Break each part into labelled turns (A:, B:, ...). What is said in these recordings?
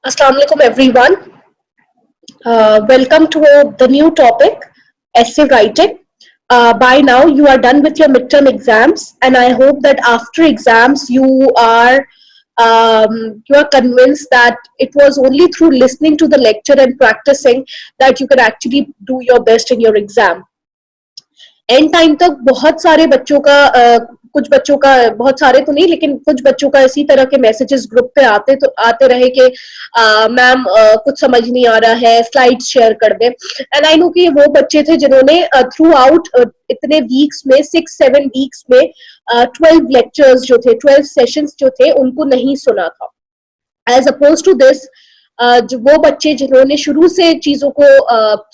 A: Assalamu alaikum everyone. Welcome to the new topic, essay writing. By now you are done with your midterm exams, and I hope that after exams you are convinced that it was only through listening to the lecture and practicing that you can actually do your best in your exam. And time तक बहुत सारे बच्चों का कुछ बच्चों का, बहुत सारे तो नहीं लेकिन कुछ बच्चों का इसी तरह के मैसेजेस ग्रुप पे आते रहे कि मैम कुछ समझ नहीं आ रहा है, स्लाइड्स शेयर कर दे। एंड आई नो कि वो बच्चे थे जिन्होंने थ्रू आउट इतने वीक्स में 6-7 वीक्स में 12 लेक्चर्स जो थे, 12 सेशंस जो थे उनको नहीं सुना था। एज अपोज टू दिस जो वो बच्चे जिन्होंने शुरू से चीजों को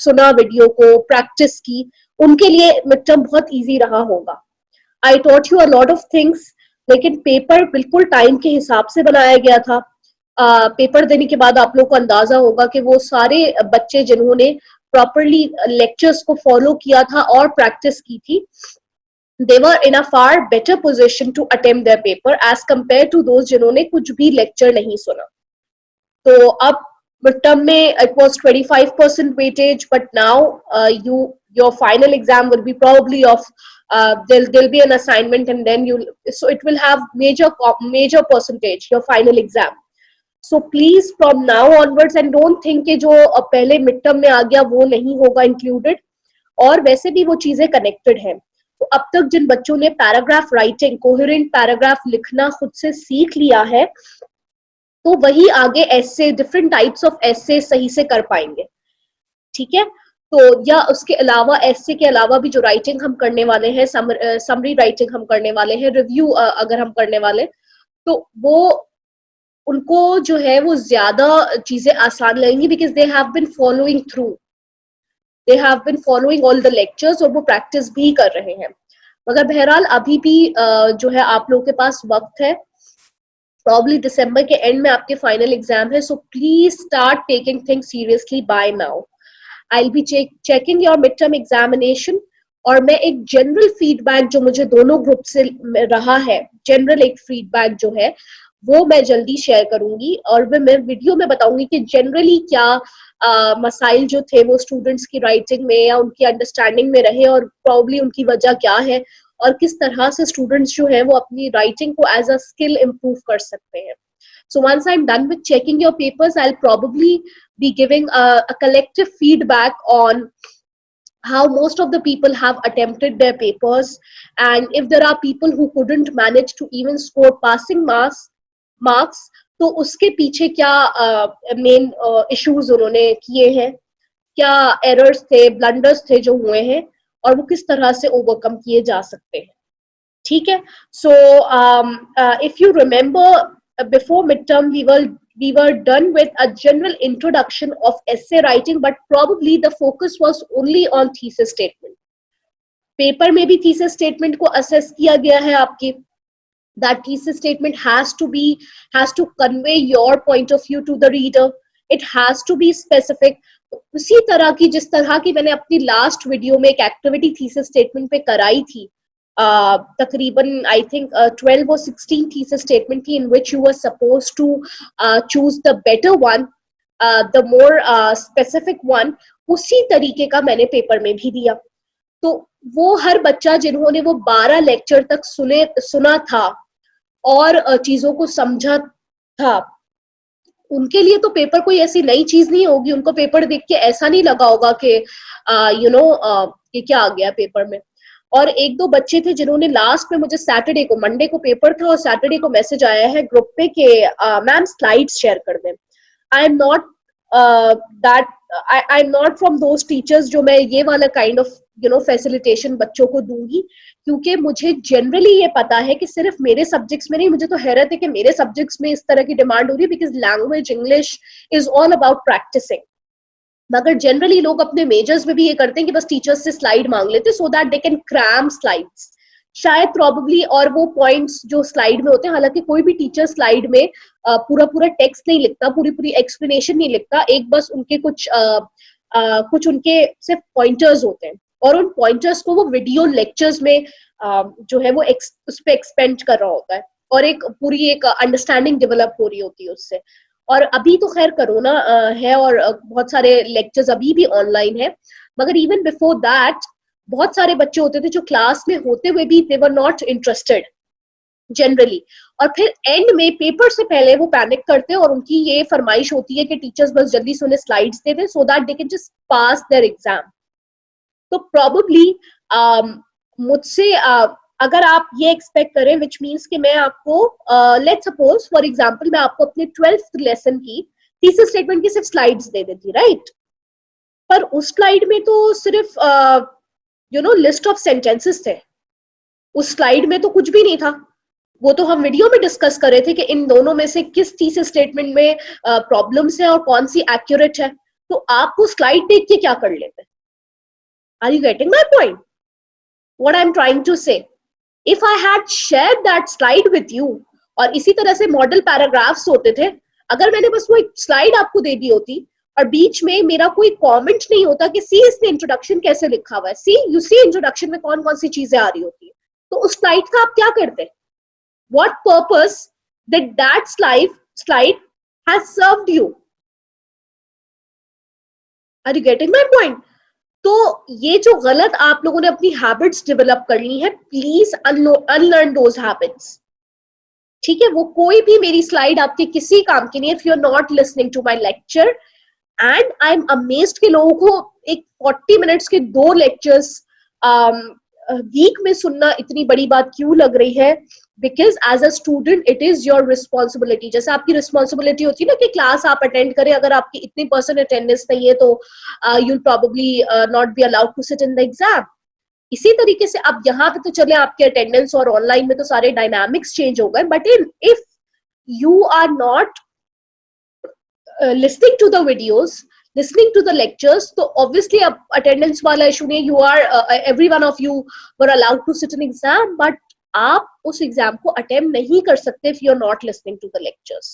A: सुना, वीडियो को प्रैक्टिस की, उनके लिए मिड टर्म बहुत इजी रहा होगा। I taught you a lot of things, लेकिन पेपर बिल्कुल टाइम के हिसाब से बनाया गया था। पेपर देने के बाद आप लोग को अंदाजा होगा कि वो सारे बच्चे जिन्होंने प्रॉपरली लेक्चर्स को फॉलो किया था और प्रैक्टिस की थी, they were in a far better position to attempt their paper as compared to those जिन्होंने कुछ भी लेक्चर नहीं सुना। तो अब मिड टर्म में it was 25% weightage, but now your final exam will be probably of there'll be an assignment, and then so it will have major percentage your final exam. So please from now onwards, and don't think कि जो पहले mid term में आ गया वो नहीं होगा included, और वैसे भी वो चीजें कनेक्टेड हैं। तो अब तक जिन बच्चों ने पैराग्राफ राइटिंग, कोहेरेंट पैराग्राफ लिखना खुद से सीख लिया है, तो वही आगे ऐसे डिफरेंट टाइप्स ऑफ ऐसे सही से कर पाएंगे। ठीक है, तो या उसके अलावा ऐसे के अलावा भी जो राइटिंग हम करने वाले हैं, समरी राइटिंग हम करने वाले हैं, रिव्यू अगर हम करने वाले, तो वो उनको जो है वो ज्यादा चीजें आसान लगेंगी, because they have been following through, they have been following all the lectures, और वो प्रैक्टिस भी कर रहे हैं। मगर बहरहाल अभी भी जो है आप लोगों के पास वक्त है, प्रॉब्ली दिसंबर के एंड में आपके फाइनल एग्जाम है। So please start taking things seriously by now. I will be checking your mid term examination, और मैं एक जनरल फीडबैक जो मुझे दोनों ग्रुप से रहा है, जनरल एक फीडबैक जो है वो मैं जल्दी शेयर करूंगी, और मैं वीडियो में बताऊंगी कि जनरली क्या मसाइल जो थे वो स्टूडेंट्स की राइटिंग में या उनकी अंडरस्टैंडिंग में रहे, और प्रॉब्ली उनकी वजह क्या है, और किस तरह से स्टूडेंट्स जो है वो अपनी राइटिंग को एज अ स्किल इम्प्रूव कर सकते हैं। So once I'm done with checking your papers, I'll probably be giving a collective feedback on how most of the people have attempted their papers, and if there are people who couldn't manage to even score passing marks, तो उसके पीछे क्या main issues उन्होंने किए हैं, क्या errors थे, blunders थे जो हुए हैं, और वो किस तरह से ओवरकम किए जा सकते हैं। ठीक है, so if you remember before mid term we were done with a general introduction of essay writing, but probably the focus was only on thesis statement. Paper में भी thesis statement को assess किया गया है आपकी, that thesis statement has to convey your point of view to the reader, it has to be specific. उसी तरह की जिस तरह की मैंने अपनी लास्ट वीडियो में एक एक्टिविटी थीसिस स्टेटमेंट पे कराई थी, तकरीबन आई थिंक 12 और 16 थीसिस स्टेटमेंट थी, in which you were supposed to choose the better one, the more specific one, उसी तरीके का मैंने पेपर में भी दिया। तो वो हर बच्चा जिन्होंने वो 12 लेक्चर तक सुना था और चीजों को समझा था, उनके लिए तो पेपर कोई ऐसी नई चीज नहीं होगी। उनको पेपर देख के ऐसा नहीं लगा होगा कि ये क्या आ गया पेपर में। और एक दो बच्चे थे जिन्होंने लास्ट में मुझे सैटरडे को, मंडे को पेपर था और सैटरडे को मैसेज आया है ग्रुप पे कि मैम स्लाइड्स शेयर कर दें। I am not I am not from those teachers जो मैं ये वाला काइंड ऑफ फैसिलिटेशन बच्चों को दूंगी, क्योंकि मुझे जनरली ये पता है कि सिर्फ मेरे सब्जेक्ट्स में नहीं, मुझे तो हैरत है कि मेरे सब्जेक्ट्स में इस तरह की डिमांड हो रही है, because language English is all about practicing. मगर जनरली लोग अपने मेजर्स में भी ये करते हैं कि बस टीचर्स से स्लाइड मांग लेते so that they can cram slides, शायद प्रॉब्ली, और वो पॉइंट्स जो स्लाइड में होते हैं, हालांकि कोई भी टीचर स्लाइड में पूरा टेक्स्ट नहीं लिखता, पूरी एक्सप्लेनेशन नहीं लिखता, एक बस उनके कुछ उनके सिर्फ पॉइंटर्स होते हैं, और उन पॉइंटर्स को वो वीडियो लेक्चर्स में जो है वो उस पर एक्सपेंड कर रहा होता है, और एक पूरी एक अंडरस्टैंडिंग डेवलप हो रही होती है उससे। और अभी तो खैर कोरोना है और बहुत सारे लेक्चर्स अभी भी ऑनलाइन है, मगर इवन बिफोर दैट बहुत सारे बच्चे होते थे जो क्लास में होते हुए भी दे वर नॉट इंटरेस्टेड जनरली, और फिर एंड में पेपर से पहले वो पैनिक करते हैं और उनकी ये फरमाइश होती है कि टीचर्स बस जल्दी से उन्हें स्लाइड्स दे दें so that they can just pass their exam. तो प्रोबेबली मुझसे अगर आप ये एक्सपेक्ट करें विच मीन्स कि मैं आपको लेट्स सपोज फॉर एग्जांपल मैं आपको अपने 12th लेसन की थीसिस स्टेटमेंट की सिर्फ स्लाइड्स दे देती, राइट? पर उस स्लाइड में तो सिर्फ लिस्ट ऑफ सेंटेंसेस थे, उस स्लाइड में तो कुछ भी नहीं था। वो तो हम वीडियो में डिस्कस कर रहे थे कि इन दोनों में से किस थीसिस स्टेटमेंट में प्रॉब्लम्स है और कौन सी एक्यूरेट है। तो आप वो स्लाइड देख के क्या कर लेते? Are you getting my point? What I am trying to say, if I had shared that slide with you, और इसी तरह से मॉडल पैराग्राफ्स होते थे, अगर मैंने बस वो एक स्लाइड आपको दे दी होती और बीच में मेरा कोई कमेंट नहीं होता कि सी इसने इंट्रोडक्शन कैसे लिखा हुआ है, सी यू सी इंट्रोडक्शन में कौन कौन सी चीजें आ रही होती है, तो उस स्लाइड का आप क्या करते? What purpose that slide has served you? Are you getting my point? तो ये जो गलत आप लोगों ने अपनी हैबिट्स डेवलप कर ली है, प्लीज अनलर्न दोज हैबिट्स। ठीक है, वो कोई भी मेरी स्लाइड आपके किसी काम की नहीं है if you are not listening to my lecture. And I am amazed के लोगों को एक 40 मिनट्स के 2 लेक्चर्स वीक में सुनना इतनी बड़ी बात क्यों लग रही है? Because as a student it is your responsibility. जैसे आपकी रिस्पॉन्सिबिलिटी होती है ना कि क्लास आप अटेंड करें, अगर आपकी इतनी % अटेंडेंस नहीं है तो you will probably not be allowed to sit in the exam. इसी तरीके से अब यहाँ पे तो चले आपके अटेंडेंस और ऑनलाइन में तो सारे डायनामिक्स चेंज हो गए, but if you are not listening to the videos, listening to the lectures, तो obviously अब attendance वाला issue नहीं, you are every one of you were allowed to sit an exam, but आप उस exam को attempt नहीं कर सकते if you are not listening to the lectures।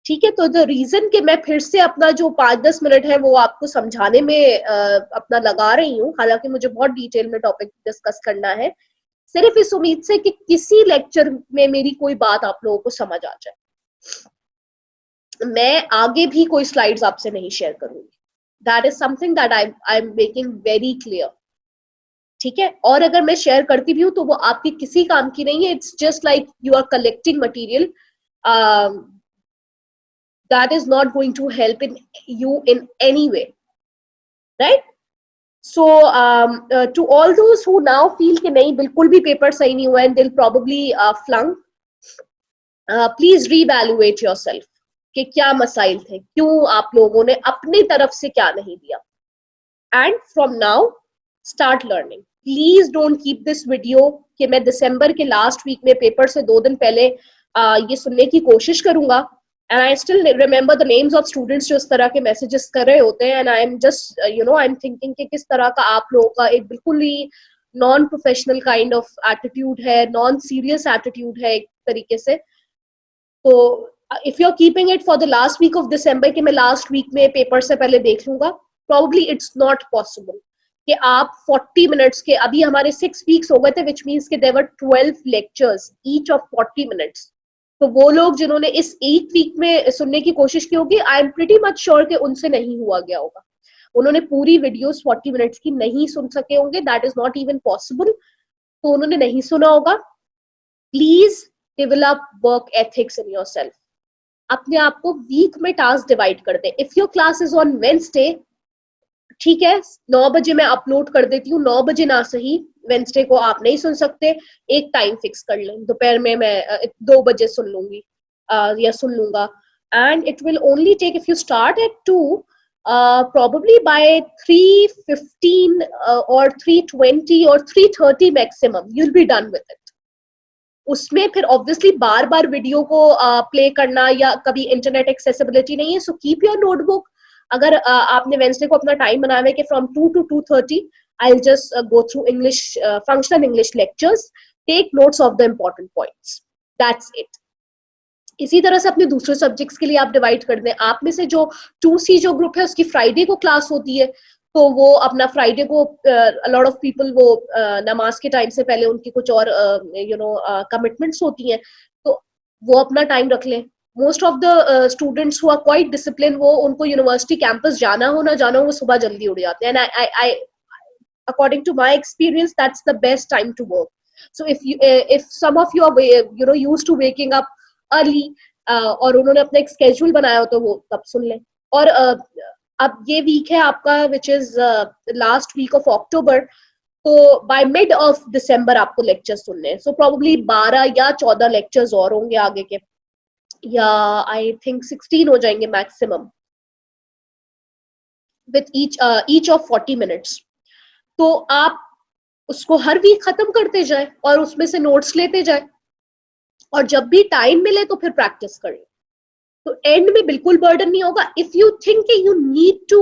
A: ठीक है, तो द रीजन कि मैं फिर से अपना जो 5-10 मिनट है वो आपको समझाने में अपना लगा रही हूँ, हालांकि मुझे बहुत डिटेल में टॉपिक डिस्कस करना है, सिर्फ इस उम्मीद से कि किसी लेक्चर में मेरी कोई बात आप लोगों को समझ आ जाए। मैं आगे भी कोई स्लाइड्स आपसे नहीं शेयर करूंगी, that is something that I am making very clear. ठीक है, और अगर मैं शेयर करती भी हूँ तो वो आपकी किसी काम की नहीं है, it's just like you are collecting material that is not going to help in you in any way, right? So to all those who now feel कि नहीं बिल्कुल भी पेपर सही नहीं हुआ and they will probably flunk, please reevaluate yourself कि क्या मसाइल थे, क्यों आप लोगों ने अपनी तरफ से क्या नहीं दिया, and from now start learning. Please don't keep this video कि मैं दिसंबर के लास्ट वीक में पेपर से 2 दिन पहले ये सुनने की कोशिश करूंगा, and I still remember the names of students जो इस तरह के मैसेजेस कर रहे होते हैं, and I am just I am thinking कि किस तरह का आप लोगों का एक बिल्कुल ही non professional kind of attitude है, नॉन सीरियस एटीट्यूड है एक तरीके से। तो if you're keeping it for the last week of December कि मैं last week में पेपर से पहले देख लूंगा, probably it's not possible कि आप 40 minutes के, अभी हमारे 6 weeks हो गए थे, which means कि there were 12 lectures each of 40 minutes। तो वो लोग जिन्होंने इस 8 week में सुनने की कोशिश की होगी, I am pretty much sure कि उनसे नहीं हुआ गया होगा, उन्होंने पूरी वीडियोस 40 मिनट्स की नहीं सुन सके होंगे, that is not even possible, तो उन्होंने नहीं सुना होगा। Please develop work ethics in yourself. अपने आप को वीक में टास्क डिवाइड कर दे। If your class is on Wednesday, ठीक है, 9 बजे मैं अपलोड कर देती हूँ, 9 बजे ना सही, वेंसडे को आप नहीं सुन सकते, एक टाइम फिक्स कर लें, दोपहर में मैं 2 बजे सुन लूंगी या सुन लूंगा, and it will only take, if you start at 2 probably by 3:15 or 3:20 or 3:30 maximum you'll be done with it। उसमें फिर ऑब्वियसली बार बार वीडियो को प्ले करना या कभी इंटरनेट एक्सेसिबिलिटी नहीं है, सो कीप योर नोटबुक। अगर आपने वेंसडे को अपना टाइम बनाया है कि from 2 to 2:30 I will just go through English functional English lectures, take notes of the important points, that's it. इसी तरह से अपने दूसरे सब्जेक्ट्स के लिए आप डिवाइड कर दें। आप में से जो 2C जो ग्रुप है उसकी फ्राइडे को क्लास होती है, तो वो अपना फ्राइडे को लॉट ऑफ पीपल वो नमाज के टाइम से पहले उनकी कुछ और कमिटमेंट्स होती हैं, तो वो अपना टाइम रख लें, most of the students who are quite discipline, वो उनको यूनिवर्सिटी कैंपस जाना हो ना जाना हो, वो सुबह जल्दी उठ जाते हैं. And I according to my experience, that's the best time to work. So if some of you are used to waking up early, और उन्होंने अपना एक schedule बनाया हो, तो वो तब सुन लें. और अब ये वीक है आपका which is last week of October, तो by mid of December आपको लेक्चर्स सुनने हैं. So probably 12 या 14 लेक्चर्स और होंगे आगे के, या I think 16 हो जाएंगे maximum, with each of 40 minutes. तो आप उसको हर वीक खत्म करते जाए और उसमें से नोट्स लेते जाए, और जब भी टाइम मिले तो फिर प्रैक्टिस करें. तो एंड में बिल्कुल बर्डन नहीं होगा. If you think you need to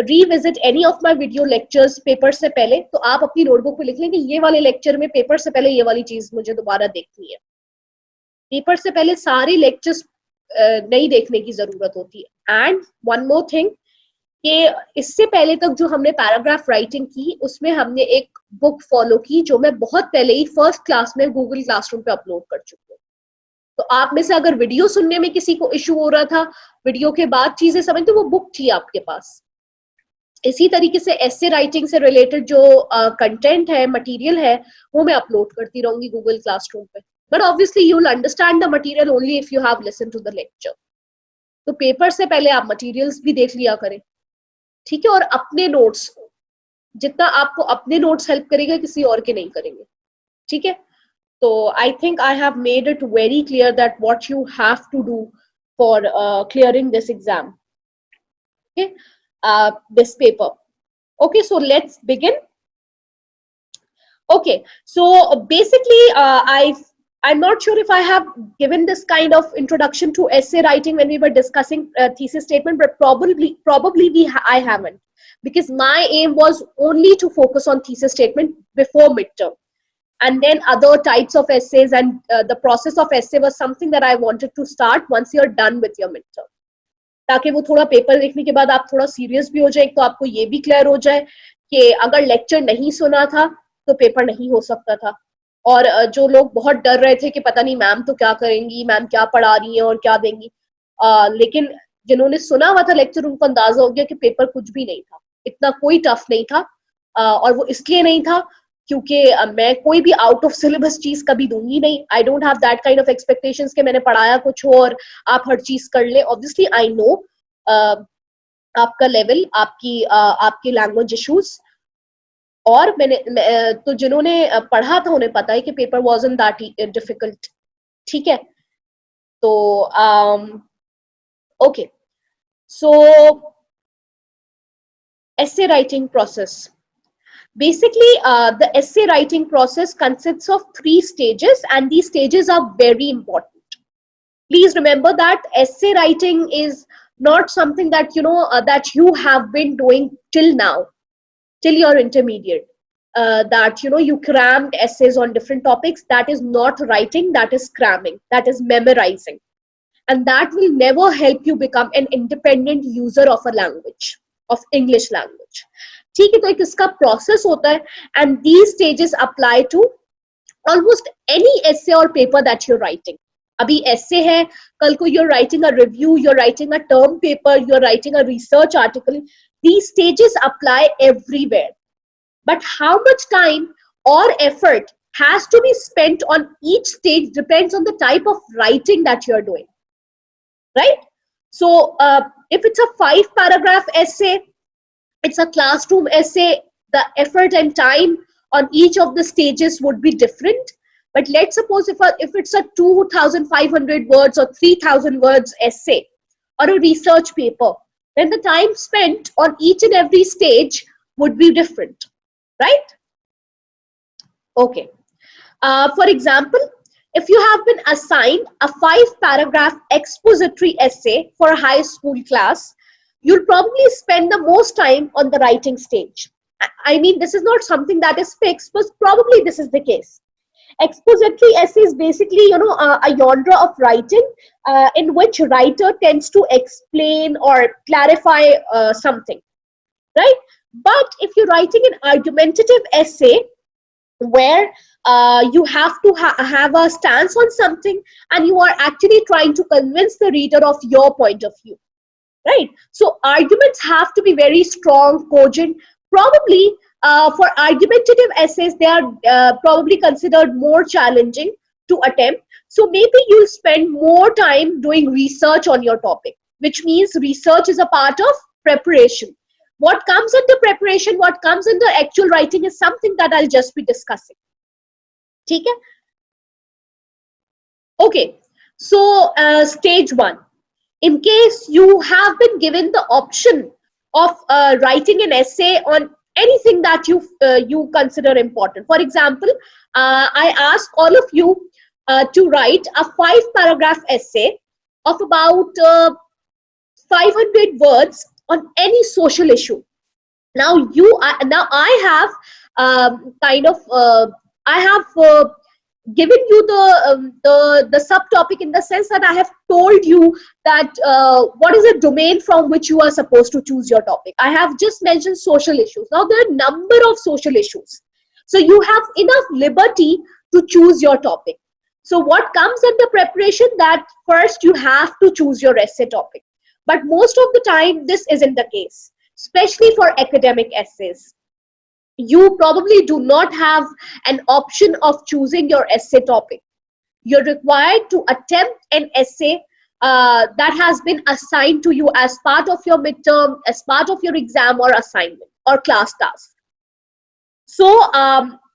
A: revisit any of my video lectures paper से पहले, तो आप अपनी नोटबुक पे लिख लें कि ये वाले लेक्चर में पेपर से पहले ये वाली चीज मुझे दोबारा देखनी है. पेपर से पहले सारे लेक्चर्स नहीं देखने की जरूरत होती है. एंड वन मोर थिंग, कि इससे पहले तक जो हमने पैराग्राफ राइटिंग की, उसमें हमने एक बुक फॉलो की जो मैं बहुत पहले ही फर्स्ट क्लास में गूगल क्लासरूम पे अपलोड कर चुकी हूँ. तो आप में से अगर वीडियो सुनने में किसी को इशू हो रहा था, वीडियो के बाद चीजें समझ, तो वो बुक थी आपके पास. इसी तरीके से एसे राइटिंग से रिलेटेड जो कंटेंट है, मटेरियल है, वो मैं अपलोड करती रहूंगी गूगल क्लासरूम पे. But obviously you will understand the material only if you have listen to the lecture. तो पेपर से पहले आप मटेरियल्स भी देख लिया करें, ठीक है. और अपने नोट्स, जितना आपको अपने नोट्स हेल्प करेगा, किसी और के नहीं करेंगे, ठीक है. तो I think I have made it very clear that what you have to do for clearing this exam, okay, this paper. Okay, so let's begin. Okay, so basically I'm not sure if I have given this kind of introduction to essay writing when we were discussing thesis statement, but probably I haven't, because my aim was only to focus on thesis statement before midterm, and then other types of essays, and the process of essay was something that I wanted to start once you're done with your midterm, ताकि वो थोड़ा paper देखने के बाद आप थोड़ा serious भी हो जाए. तो आपको ये भी क्लियर हो जाए कि अगर लेक्चर नहीं सुना था तो पेपर नहीं हो सकता था. और जो लोग बहुत डर रहे थे कि पता नहीं मैम तो क्या करेंगी, मैम क्या पढ़ा रही हैं और क्या देंगी, लेकिन जिन्होंने सुना हुआ था लेक्चर, उनको अंदाजा हो गया कि पेपर कुछ भी नहीं था, इतना कोई टफ नहीं था. और वो इसलिए नहीं था क्योंकि मैं कोई भी आउट ऑफ सिलेबस चीज कभी दूंगी नहीं. I don't have that kind of expectations कि मैंने पढ़ाया कुछ हो और आप हर चीज कर ले. ऑब्वियसली आई नो आपका लेवल, आपकी लैंग्वेज इश्यूज, और तो जिन्होंने पढ़ा था उन्हें पता है कि पेपर वाज़न्ट दैट डिफिकल्ट, ठीक है. तो okay, so essay writing process. Basically, the essay writing process consists of 3 stages, and these stages are very important. Please remember that essay writing is not something that that you have been doing till now, till your intermediate. That you crammed essays on different topics. That is not writing. That is cramming. That is memorizing, and that will never help you become an independent user of a language, of English language. ठीक है. तो एक इसका process होता है, and these stages apply to almost any essay और paper that your writing. अभी एसे है, कल को you're writing a review, you're writing a term paper, you're writing a research article. These stages apply everywhere, but how much time or effort has to be spent on each stage depends on the type of writing that you are doing, right? So if it's a 5 paragraph essay, it's a classroom essay, the effort and time on each of the stages would be different. But let's suppose if it's a 2,500 words or 3,000 words essay or a research paper, then the time spent on each and every stage would be different, right? Okay. For example, if you have been assigned a 5 paragraph expository essay for a high school class, you'll probably spend the most time on the writing stage. I mean, this is not something that is fixed, but probably this is the case. Expository essay is basically, a genre of writing in which writer tends to explain or clarify something, right? But if you're writing an argumentative essay, where you have to have a stance on something, and you are actually trying to convince the reader of your point of view, right? So arguments have to be very strong, cogent. Probably for argumentative essays, they are probably considered more challenging to attempt. So maybe you'll spend more time doing research on your topic, which means research is a part of preparation. What comes under preparation, what comes under actual writing is something that I'll just be discussing. ठीक है? Okay, so stage one. In case you have been given the option of writing an essay on anything that you consider important. For example, I ask all of you to write a 5 paragraph essay of about 500 words on any social issue. Now I have kind of I have given you the subtopic, in the sense that I have told you that what is a domain from which you are supposed to choose your topic. I have just mentioned social issues. Now there are a number of social issues, so you have enough liberty to choose your topic. So what comes in the preparation, that first you have to choose your essay topic, but most of the time this isn't the case, especially for academic essays. You probably do not have an option of choosing your essay topic. You're required to attempt an essay that has been assigned to you as part of your midterm, as part of your exam or assignment or class task. So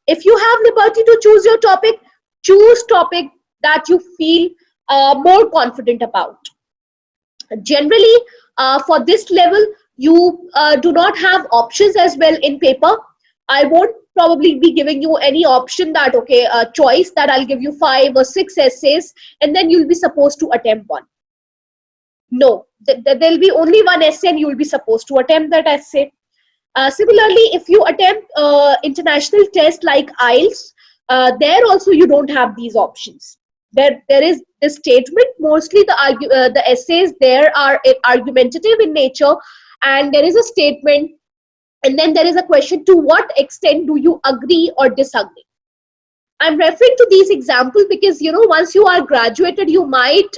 A: if you have liberty to choose your topic, choose topic that you feel more confident about. Generally, for this level, you do not have options as well in paper. I won't probably be giving you any option that, okay, a choice that I'll give you 5 or 6 essays and then you'll be supposed to attempt one. No, there'll be only one essay and you'll be supposed to attempt that essay. Similarly, if you attempt international tests like IELTS, there also you don't have these options. There is this statement. Mostly the essays there are argumentative in nature, and there is a statement, and then there is a question: to what extent do you agree or disagree? I'm referring to these examples because, once you are graduated, you might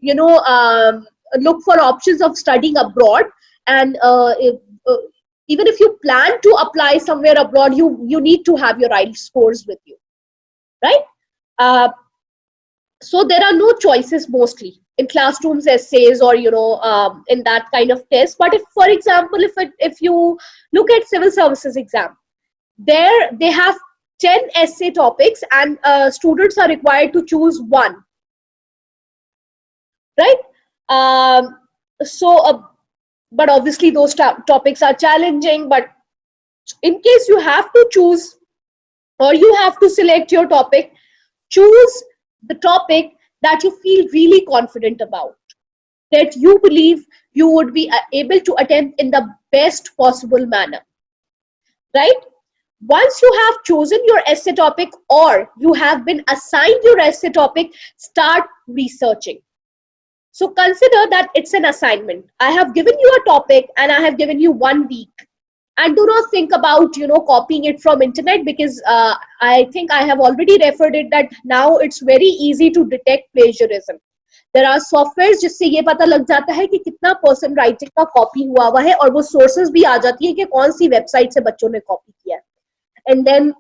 A: you know look for options of studying abroad, and uh, even if you plan to apply somewhere abroad, you need to have your IELTS scores with you, right? uh, so there are no choices mostly in classrooms essays, or in that kind of test. But if, for example, if you look at civil services exam, there they have 10 essay topics, and students are required to choose one, right? um, so but obviously those topics are challenging. But in case you have to choose, or you have to select your topic, choose the topic that you feel really confident about, that you believe you would be able to attempt in the best possible manner, right? Once you have chosen your essay topic, or you have been assigned your essay topic, start researching. So consider that it's an assignment. I have given you a topic and I have given you 1 week. And do not think about copying it from internet, because I think I have already referred it that now it's very easy to detect plagiarism. There are softwares जिससे ये पता लग जाता है कि कितना percent writing का copy हुआ है, और वो सोर्सेज भी आ जाती है कि कौन सी वेबसाइट से बच्चों ने कॉपी किया है, एंड देन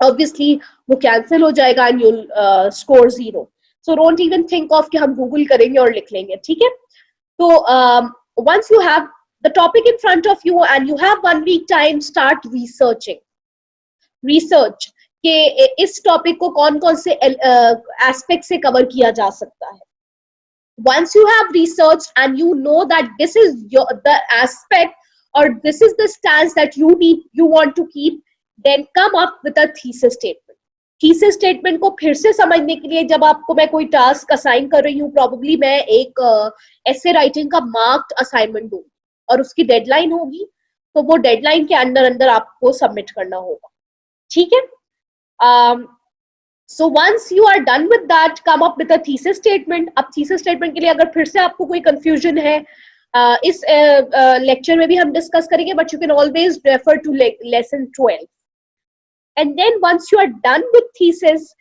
A: obviously वो कैंसिल हो जाएगा and you'll score 0. So don't even think of कि हम गूगल करेंगे और लिख लेंगे, ठीक है? तो once you have the topic in front of you and you have 1 week time, start researching. Research कि इस टॉपिक को कौन कौन से एस्पेक्ट से कवर किया जा सकता है. Once you have researched and you know that this is the aspect, or this is the stance that you want to keep, then come up with a thesis statement. Thesis statement को फिर से समझने के लिए, जब आपको मैं कोई टास्क असाइन कर रही हूँ, प्रॉब्ली मैं एक ऐसे राइटिंग का मार्क्ड असाइनमेंट दूँ और उसकी डेडलाइन होगी, तो वो डेडलाइन के अंदर अंदर आपको सबमिट करना होगा, ठीक है? So once you are done with that, come up with a thesis statement. अब thesis statement के लिए अगर फिर से आपको कोई confusion है, इस lecture में भी हम discuss करेंगे, but you can always refer to lesson 12. And then once you are done with thesis,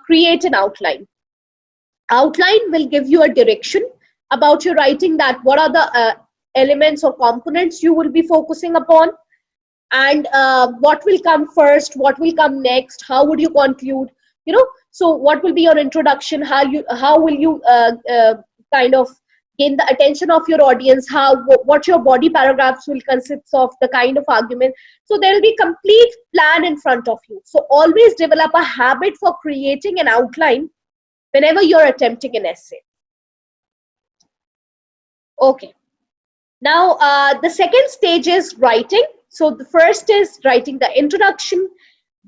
A: create an outline. Outline will give you a direction about your writing, that what are the elements or components you will be focusing upon, and what will come first, what will come next, how would you conclude, so what will be your introduction, how will you kind of gain the attention of your audience, what your body paragraphs will consist of, the kind of argument. So there will be complete plan in front of you. So always develop a habit for creating an outline whenever you're attempting an essay. Okay. Now, the second stage is writing. So the first is writing the introduction,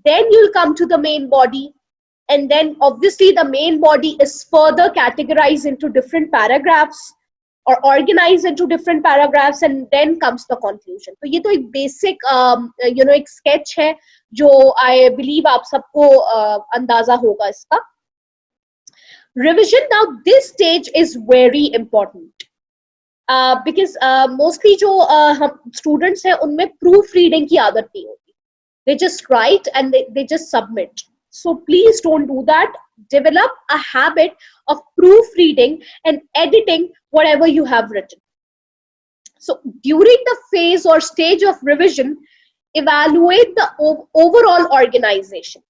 A: then you'll come to the main body, and then obviously the main body is further categorized into different paragraphs or organized into different paragraphs, and then comes the conclusion. तो ये तो एक basic एक sketch है जो I believe आप सबको अंदाजा होगा इसका. Revision, now this stage is very important. Because mostly जो हम students हैं उनमें proof reading की आदत नहीं होती. They just write and they just submit. So please don't do that. Develop a habit of proofreading and editing whatever you have written. So during the phase or stage of revision, evaluate the overall organization.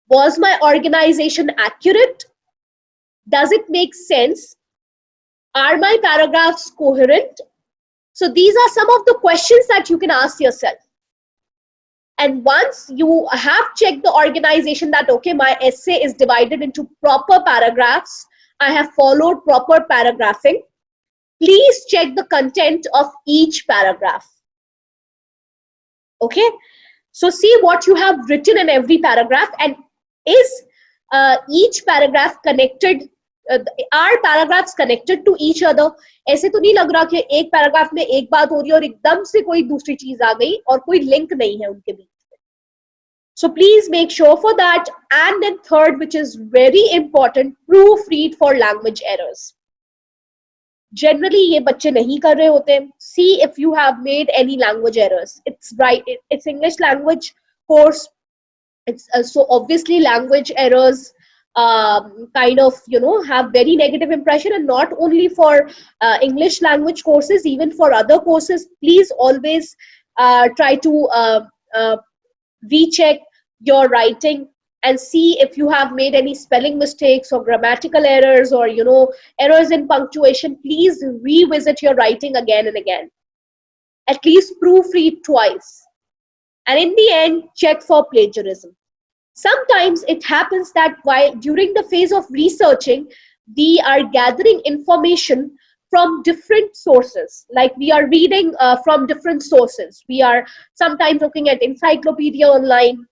A: Was my organization accurate? Does it make sense? Are my paragraphs coherent? So these are some of the questions that you can ask yourself. And once you have checked the organization that, okay, my essay is divided into proper paragraphs, I have followed proper paragraphing, please check the content of each paragraph. Okay, so see what you have written in every paragraph, and is each paragraph connected, are paragraphs connected to each other. ऐसे तो नहीं लग रहा कि एक paragraph में एक बात हो रही है और एकदम से कोई दूसरी चीज आ गई और कोई लिंक नहीं है उनके बीच में. So please make sure for that. And then third, which is very important, proofread for language errors. Generally ये बच्चे नहीं कर रहे होते. See if you have made any language errors. It's right, it's English language course. It's so obviously language errors kind of have very negative impression, and not only for English language courses, even for other courses. Please always try to recheck your writing and see if you have made any spelling mistakes or grammatical errors or errors in punctuation. Please revisit your writing again and again. At least proofread twice, and in the end check for plagiarism. Sometimes it happens that while during the phase of researching, we are gathering information from different sources. Like we are reading from different sources. We are sometimes looking at encyclopedia online.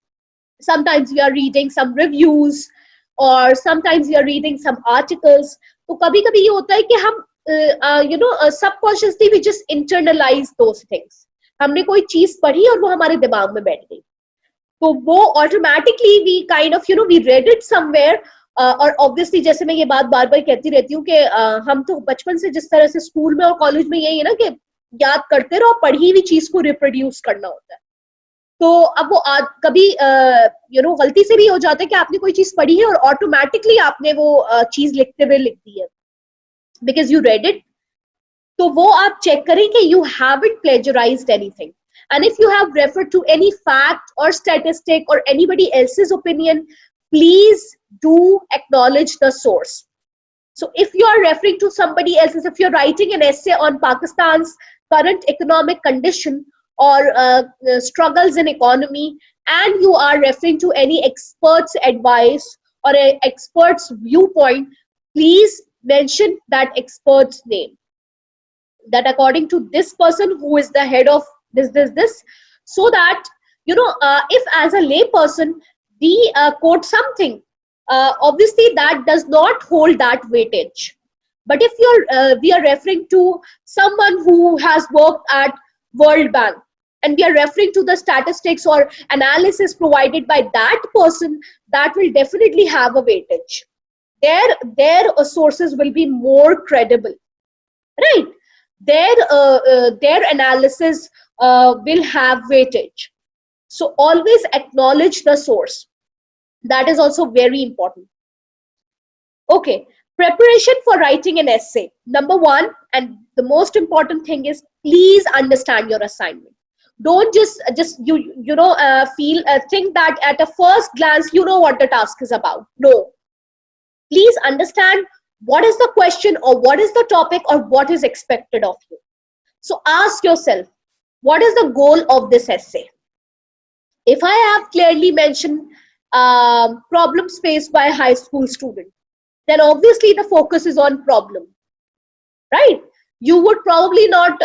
A: Sometimes we are reading some reviews, or sometimes we are reading some articles. तो कभी-कभी ये होता है कि हम subconsciously we just internalize those things. हमने कोई चीज पढ़ी और वो हमारे दिमाग में बैठ गई. तो वो automatically we kind of we read it somewhere. और obviously जैसे मैं ये बात बार बार कहती रहती हूँ कि हम तो बचपन से जिस तरह से स्कूल में और कॉलेज में यही है ना कि याद करते रहो, पढ़ी हुई चीज को रिप्रोड्यूस करना होता है. तो अब वो कभी गलती से भी हो जाता है कि आपने कोई चीज पढ़ी है और ऑटोमेटिकली आपने वो चीज लिखते हुए लिख दी है बिकॉज यू रेड इट. तो वो आप चेक करें कि you haven't plagiarized anything. And if you have referred to any fact or statistic or anybody else's opinion, please do acknowledge the source. So if you are referring to somebody else's, if you're writing an essay on Pakistan's current economic condition or struggles in economy, and you are referring to any expert's advice or an expert's viewpoint, please mention that expert's name. That according to this person who is the head of this, so that if as a lay person we quote something, obviously that does not hold that weightage. But if we are referring to someone who has worked at World Bank, and we are referring to the statistics or analysis provided by that person, that will definitely have a weightage. Their sources will be more credible, right? Their analysis will have weightage. So always acknowledge the source. That is also very important. Okay, preparation for writing an essay. Number one, and the most important thing is, please understand your assignment. Don't just feel think that at a first glance you know what the task is about. No, please understand what is the question, or what is the topic, or what is expected of you. So ask yourself, what is the goal of this essay? If I have clearly mentioned problems faced by a high school student, then obviously the focus is on problem, right? You would probably not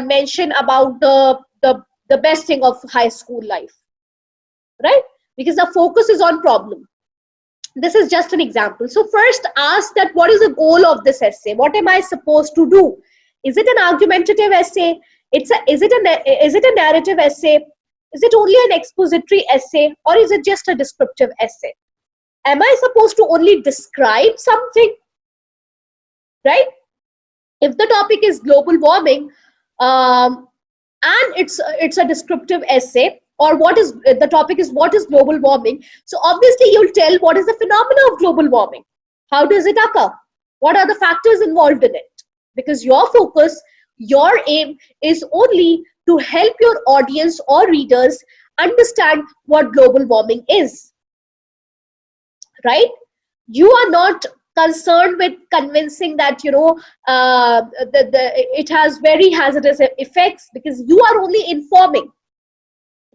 A: mention about the best thing of high school life, right? Because the focus is on problem. This is just an example. So first ask that what is the goal of this essay? What am I supposed to do? Is it an argumentative essay? Is it a narrative essay? Is it only an expository essay, or is it just a descriptive essay? Am I supposed to only describe something, right? If the topic is global warming, and it's a descriptive essay, or what is the topic is what is global warming, so obviously you'll tell what is the phenomena of global warming, how does it occur, what are the factors involved in it, because your focus, your aim is only to help your audience or readers understand what global warming is, right? You are not concerned with convincing that it has very hazardous effects, because you are only informing,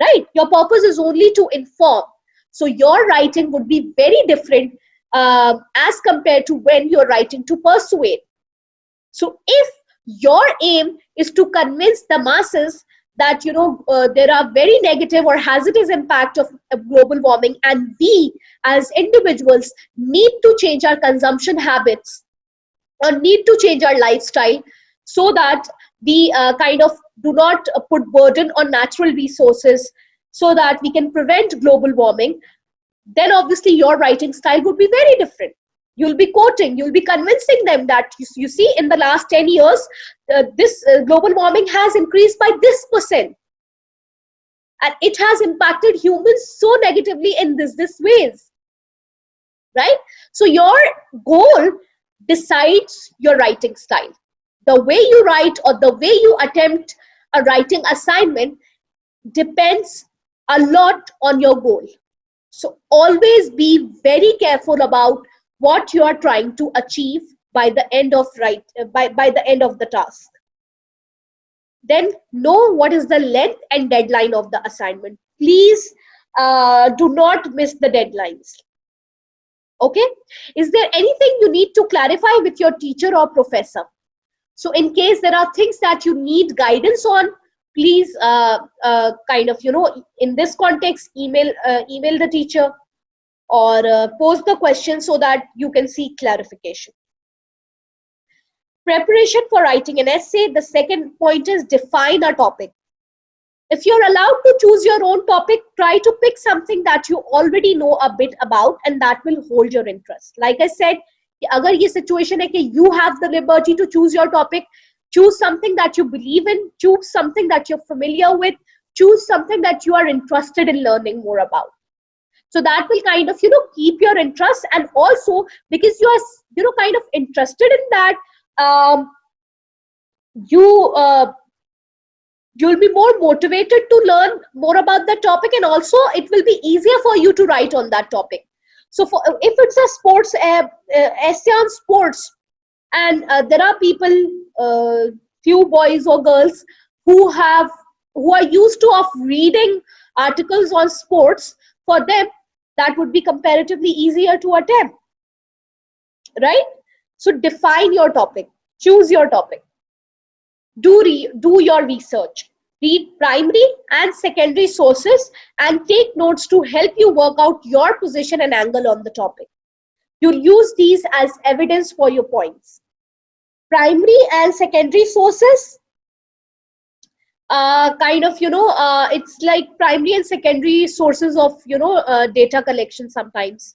A: right? Your purpose is only to inform. So your writing would be very different as compared to when you're writing to persuade. So if your aim is to convince the masses that there are very negative or hazardous impact of global warming, and we as individuals need to change our consumption habits, or need to change our lifestyle, so that we kind of do not put burden on natural resources, so that we can prevent global warming, then obviously your writing style would be very different. You'll be quoting, you'll be convincing them that you see, in the last 10 years, this global warming has increased by this percent, and it has impacted humans so negatively in this ways, right? So your goal decides your writing style. The way you write, or the way you attempt a writing assignment, depends a lot on your goal. So always be very careful about what you are trying to achieve by the end of by the end of the task. Then know what is the length and deadline of the assignment. Please do not miss the deadlines. Okay? Is there anything you need to clarify with your teacher or professor? So in case there are things that you need guidance on, please kind of in this context, email the teacher, or post the question so that you can seek clarification. Preparation for writing an essay. The second point is define a topic. If you're allowed to choose your own topic, try to pick something that you already know a bit about, and that will hold your interest. Like I said, agar ye situation hai ki you have the liberty to choose your topic, choose something that you believe in, choose something that you're familiar with, choose something that you are interested in learning more about. So that will kind of keep your interest, and also because you are kind of interested in that, you you'll be more motivated to learn more about that topic, and also it will be easier for you to write on that topic. So if it's a sports essay on sports, and there are people, few boys or girls who are used to of reading articles on sports, for them that would be comparatively easier to attempt, right? So define your topic, choose your topic, do your research, read primary and secondary sources, and take notes to help you work out your position and angle on the topic. You'll use these as evidence for your points. Primary and secondary sources, it's like primary and secondary sources of data collection sometimes.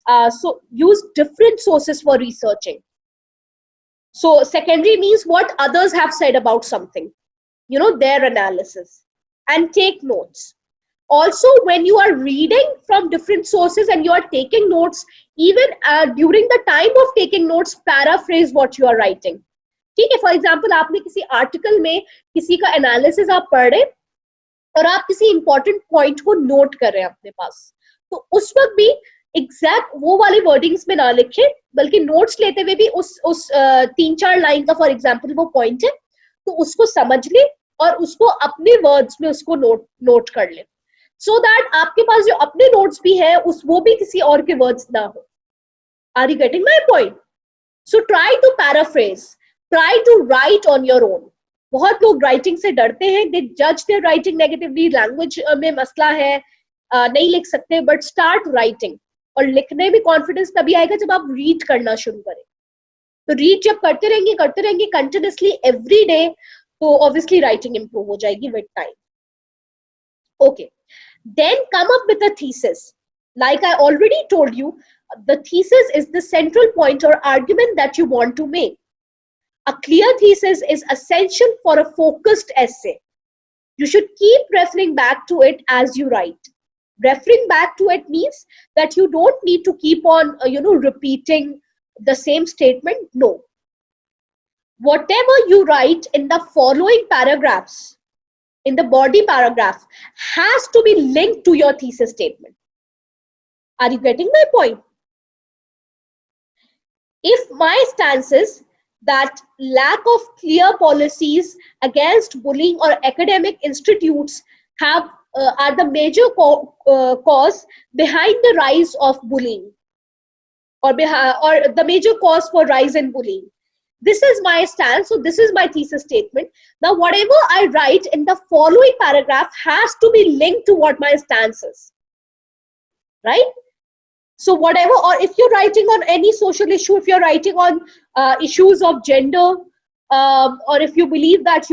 A: So use different sources for researching. So secondary means what others have said about something, their analysis, and take notes. Also, when you are reading from different sources and you are taking notes, even during the time of taking notes, paraphrase what you are writing. ठीक है, for example आपने किसी article में किसी का analysis आप पढ़ रहे और आप किसी इंपॉर्टेंट पॉइंट को नोट कर रहे हैं अपने पास, तो उस वक्त भी एग्जैक्ट वो वाले वर्डिंग्स में ना लिखे, बल्कि नोट्स लेते हुए भी उस 3-4 लाइन का फॉर एग्जाम्पल वो पॉइंट है, तो उसको समझ ले और उसको अपने वर्ड्स में उसको नोट कर ले, सो दैट आपके पास जो अपने नोट्स भी है वो भी किसी और के वर्ड्स ना हो. Are you getting my point? So try to paraphrase, try to write on your own. बहुत लोग राइटिंग से डरते हैं, दे जज देयर राइटिंग नेगेटिवली, लैंग्वेज में मसला है, नहीं लिख सकते, बट स्टार्ट राइटिंग. और लिखने में कॉन्फिडेंस तभी आएगा जब आप रीड करना शुरू करें. तो रीड जब करते रहेंगे कंटिन्यूसली एवरी डे, तो ऑब्वियसली राइटिंग इंप्रूव हो जाएगी with time. Okay, then come up with a thesis. Like I already told you, the thesis is the central point or argument that you want to make. A clear thesis is essential for a focused essay. You should keep referring back to it as you write. Referring back to it means that you don't need to keep on repeating the same statement. No, whatever you write in the following paragraphs, in the body paragraph, has to be linked to your thesis statement. Are you getting my point? If my stance is that lack of clear policies against bullying or academic institutes are the major cause behind the rise of bullying, or the major cause for rise in bullying, this is my stance, so this is my thesis statement. Now, whatever I write in the following paragraph has to be linked to what my stance is, right? So whatever, or if you're writing on any social issue, if you're writing on issues of gender, or if you believe that,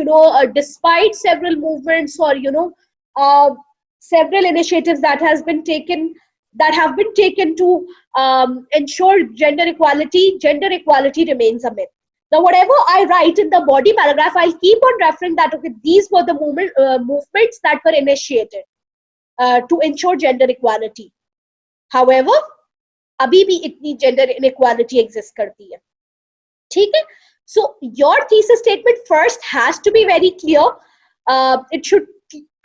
A: despite several movements or, several initiatives that have been taken to ensure gender equality remains a myth. Now, whatever I write in the body paragraph, I'll keep on referring that, okay, these were the movements that were initiated to ensure gender equality. However, अभी भी इतनी gender inequality exists करती है. ठीक है? So your thesis statement first has to be very clear. It should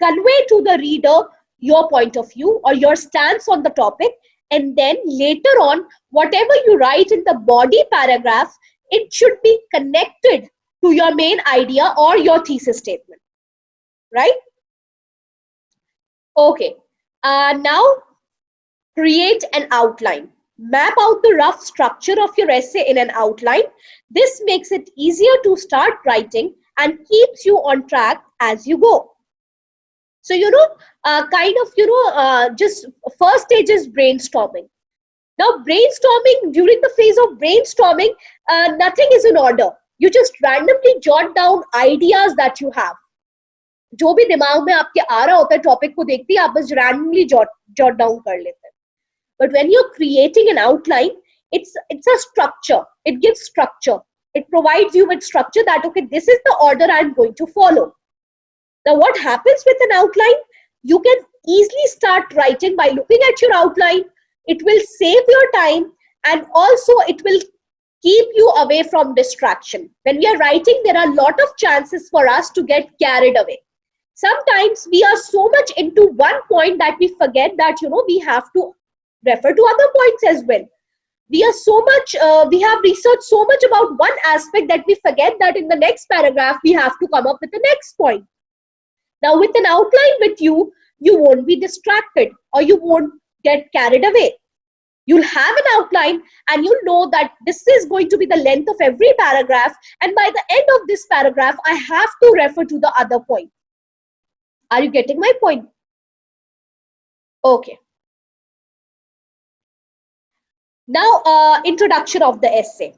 A: convey to the reader your point of view or your stance on the topic, and then later on, whatever you write in the body paragraph, it should be connected to your main idea or your thesis statement, right? Okay, now create an outline. Map out the rough structure of your essay in an outline. This makes it easier to start writing and keeps you on track as you go. So, just first stage is brainstorming. Now, brainstorming, during the phase of brainstorming, nothing is in order. You just randomly jot down ideas that you have. जो भी दिमाग में आपके आ रहा होता है topic को देखते ही आप बस randomly jot down कर लेते हैं. But when you're creating an outline, it's a structure. It gives structure. It provides you with structure that, okay, this is the order I'm going to follow. Now, what happens with an outline? You can easily start writing by looking at your outline. It will save your time, and also it will keep you away from distraction. When we are writing, there are a lot of chances for us to get carried away. Sometimes we are so much into one point that we forget that, we have to refer to other points as well. We are so much, we have researched so much about one aspect that we forget that in the next paragraph, we have to come up with the next point. Now, with an outline with you, you won't be distracted or you won't get carried away. You'll have an outline and you'll know that this is going to be the length of every paragraph. And by the end of this paragraph, I have to refer to the other point. Are you getting my point? Okay. Now, introduction of the essay.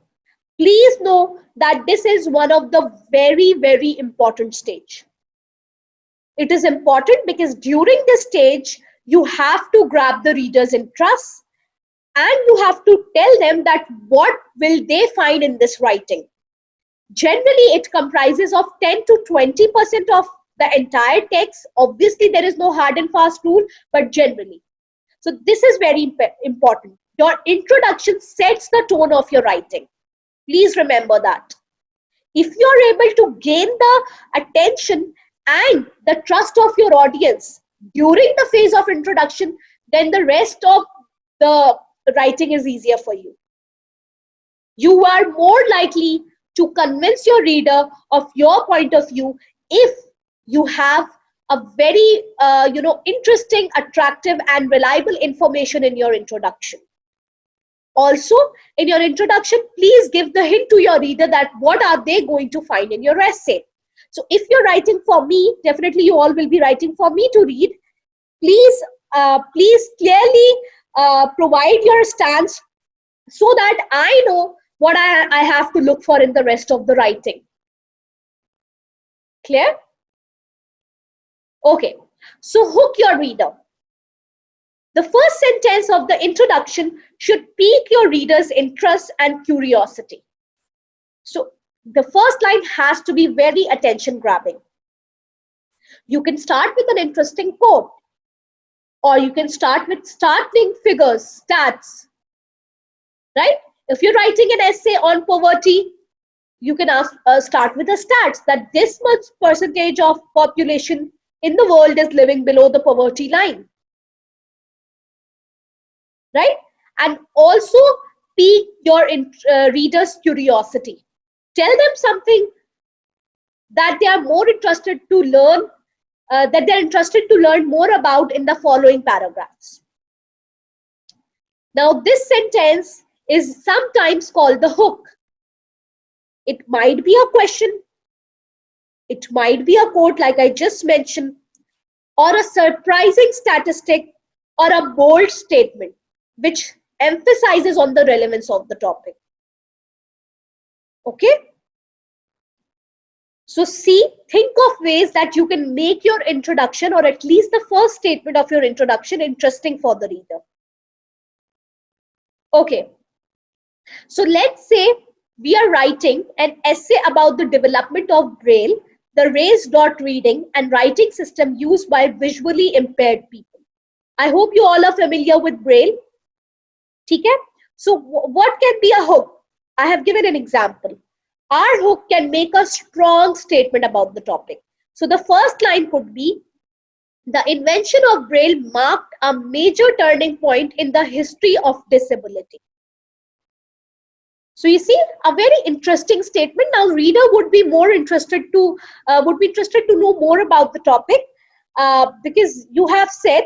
A: Please know that this is one of the very, very important stage. It is important because during this stage, you have to grab the reader's interest and you have to tell them that what will they find in this writing. Generally, it comprises of 10 to 20% of the entire text. Obviously, there is no hard and fast rule, but generally. So this is very important. Your introduction sets the tone of your writing. Please remember that. If you're able to gain the attention and the trust of your audience during the phase of introduction, then the rest of the writing is easier for you. You are more likely to convince your reader of your point of view if you have a very interesting, attractive, and reliable information in your introduction. Also, in your introduction, please give the hint to your reader that what are they going to find in your essay. So if you're writing for me, definitely you all will be writing for me to read. Please clearly provide your stance so that I know what I have to look for in the rest of the writing. Clear? Okay. So hook your reader. The first sentence of the introduction should pique your reader's interest and curiosity. So the first line has to be very attention grabbing. You can start with an interesting quote, or you can start with startling figures, stats, right? If you're writing an essay on poverty, you can start with the stats that this much percentage of population in the world is living below the poverty line, right? And also pique your reader's curiosity. Tell them something that they are more interested to learn, that they're interested to learn more about in the following paragraphs. Now, this sentence is sometimes called the hook. It might be a question, it might be a quote like I just mentioned, or a surprising statistic, or a bold statement which emphasizes on the relevance of the topic. Okay? So think of ways that you can make your introduction, or at least the first statement of your introduction, interesting for the reader. Okay. So let's say we are writing an essay about the development of Braille, the raised dot reading and writing system used by visually impaired people. I hope you all are familiar with Braille. Okay? So what can be a hook? I have given an example. Our hook can make a strong statement about the topic. So the first line could be, the invention of Braille marked a major turning point in the history of disability. So you see, a very interesting statement. Now reader would be more interested to know more about the topic, because you have said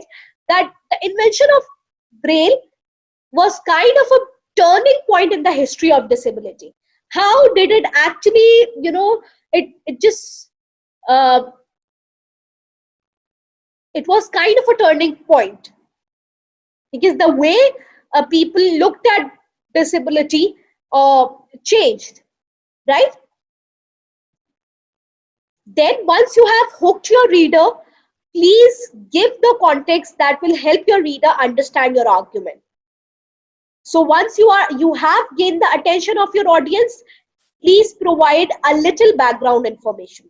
A: that the invention of Braille was kind of a turning point in the history of disability. How did it actually, it was kind of a turning point, because the way people looked at disability changed, right? Then once you have hooked your reader, please give the context that will help your reader understand your argument. So once you have gained the attention of your audience, please provide a little background information,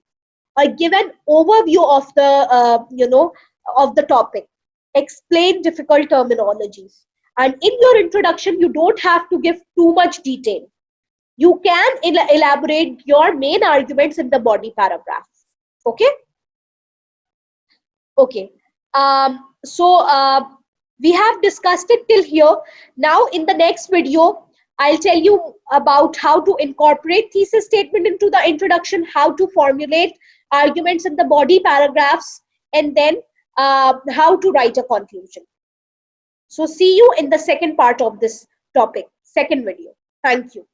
A: or give an overview of the of the topic. Explain difficult terminologies, and in your introduction, you don't have to give too much detail. You can elaborate your main arguments in the body paragraph. Okay. Okay. We have discussed it till here. Now in the next video, I'll tell you about how to incorporate thesis statement into the introduction, how to formulate arguments in the body paragraphs, and then how to write a conclusion. So see you in the second part of this topic, second video. Thank you.